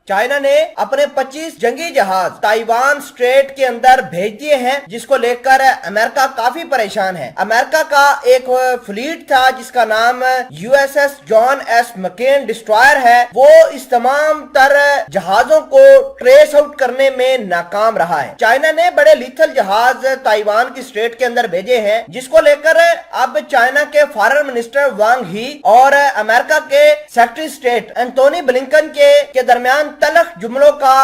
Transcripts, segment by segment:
China ने अपने 25 जंगी जहाज ताइवान स्ट्रेट के अंदर भेज दिए हैं, जिसको लेकर अमेरिका काफी परेशान है। अमेरिका का एक फ्लीट था जिसका नाम USS John S McCain destroyer है, वो इस तमाम तर जहाजों को ट्रेस आउट करने में नाकाम रहा है। चाइना ने बड़े लीथल जहाज ताइवान की स्ट्रेट के अंदर भेजे हैं, जिसको लेकर अब चाइना के फॉरेन मिनिस्टर वांग ही और अमेरिका के सेक्रेटरी स्टेट एंटोनी ब्लिंकन के दरमियान तलख जुमलों का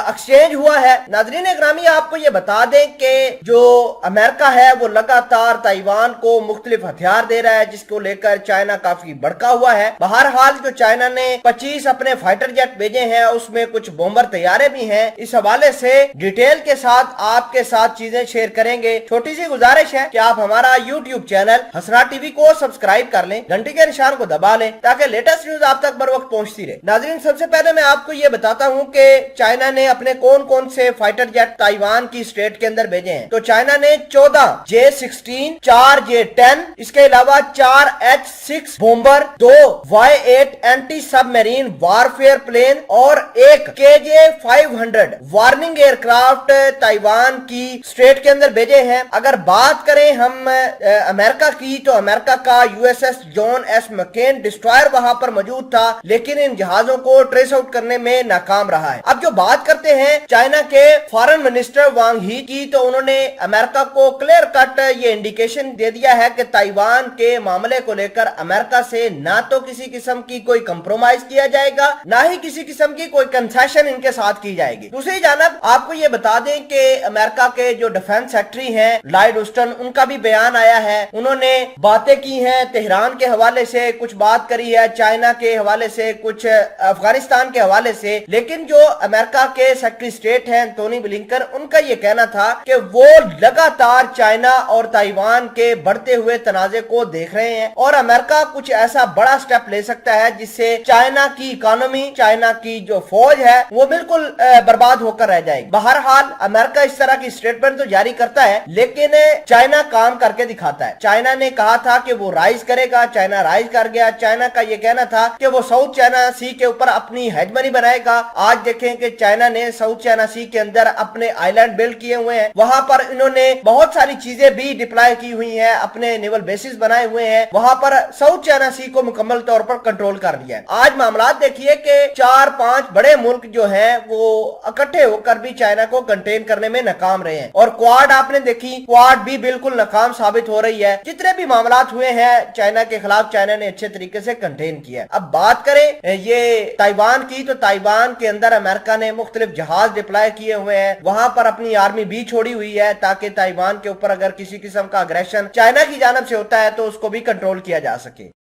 एक्सचेंज हुआ है। नाजरीन ग्रामी, आपको ये बता दें कि जो अमेरिका है वो लगातार ताइवान को मुख्तलिफ हथियार दे रहा है, जिसको लेकर चाइना काफी भड़का हुआ है। बहरहाल जो चाइना ने 25 अपने फाइटर जेट भेजे हैं, उसमें कुछ बॉम्बर तैयारे भी हैं। इस हवाले से डिटेल के साथ आपके साथ चीजें शेयर करेंगे। छोटी सी गुजारिश है कि आप हमारा यूट्यूब चैनल हसना टीवी को सब्सक्राइब कर लें, घंटी के निशान को दबा लें ताकि लेटेस्ट न्यूज आप तक बर वक्त पहुंचती रहे। नाजरीन, सबसे पहले मैं आपको ये बताता हूं कि चाइना ने अपने कौन कौन से फाइटर जेट ताइवान की स्ट्रेट के अंदर भेजे हैं। तो चाइना ने 14 J-16, 4 J-10, इसके अलावा 4 H-6 bomber, 2 Y-8 anti submarine warfare plane और एक KJ-500 वार्निंग एयरक्राफ्ट ताइवान की स्ट्रेट के अंदर भेजे हैं। अगर बात करें हम अमेरिका की, तो अमेरिका का USS John S McCain destroyer वहां पर मौजूद था, लेकिन इन जहाजों को ट्रेस आउट करने में नाकाम रहा है। अब जो बात करते हैं चाइना के फॉरेन मिनिस्टर वांग ही की, तो उन्होंने अमेरिका को क्लियर कट ये इंडिकेशन दे दिया है कि ताइवान के मामले को लेकर अमेरिका से ना तो किसी किस्म की कोई कंप्रोमाइज किया जाएगा, ना ही किसी किस्म की कोई कंसेशन इनके साथ की जाएगी। दूसरी जानब आपको ये बता दें कि अमेरिका के जो डिफेंस सेक्रेटरी हैं लॉयड ऑस्टिन, उनका भी बयान आया है। उन्होंने बातें की हैं तेहरान के हवाले से, कुछ बात करी है चाइना के हवाले से, कुछ अफगानिस्तान के हवाले से, लेकिन जो अमेरिका के सेक्रेटरी स्टेट हैं एंटोनी ब्लिंकन, उनका ये कहना था कि वो लगातार चाइना और ताइवान के बढ़ते हुए तनाजे को देख रहे हैं और अमेरिका कुछ ऐसा बड़ा स्टेप ले सकता है जिससे चाइना की इकोनॉमी, चाइना की जो फौज है वो बिल्कुल बर्बाद होकर रह जाएगी। बहरहाल अमेरिका इस तरह की स्टेटमेंट तो जारी करता है, लेकिन चाइना काम करके दिखाता है। चाइना ने कहा था कि वो राइज करेगा, चाइना राइज कर गया। चाइना का ये कहना था कि वो साउथ चाइना सी के ऊपर अपनी हेजमनी बनाएगा। आज देखें कि चाइना ने साउथ चाइना सी के अंदर अपने आइलैंड बिल्ड किए हुए हैं, वहां पर इन्होंने बहुत सारी चीजें भी डिप्लॉय की हुई हैं, अपने नेवल बेसिस बनाए हुए हैं, वहां पर साउथ चाइना सी को मुकम्मल तौर पर कंट्रोल कर लिया है। आज मामला देखिए कि 4-5 बड़े मुल्क जो हैं वो इकट्ठे होकर भी चाइना को कंटेन करने में नाकाम रहे हैं और क्वाड आपने देखी, क्वाड भी बिल्कुल नाकाम साबित हो रही है। जितने भी मामला हुए हैं चाइना के खिलाफ, चाइना ने अच्छे तरीके से कंटेन किया। अब बात करें ये ताइवान की, तो ताइवान के अंदर अमेरिका ने मुख्तलिफ जहाज डिप्लॉय किए हुए हैं, वहां पर अपनी आर्मी भी छोड़ी हुई है ताकि ताइवान के ऊपर अगर किसी किस्म का अग्रेशन चाइना की जानब से होता है तो उसको भी कंट्रोल किया जा सके।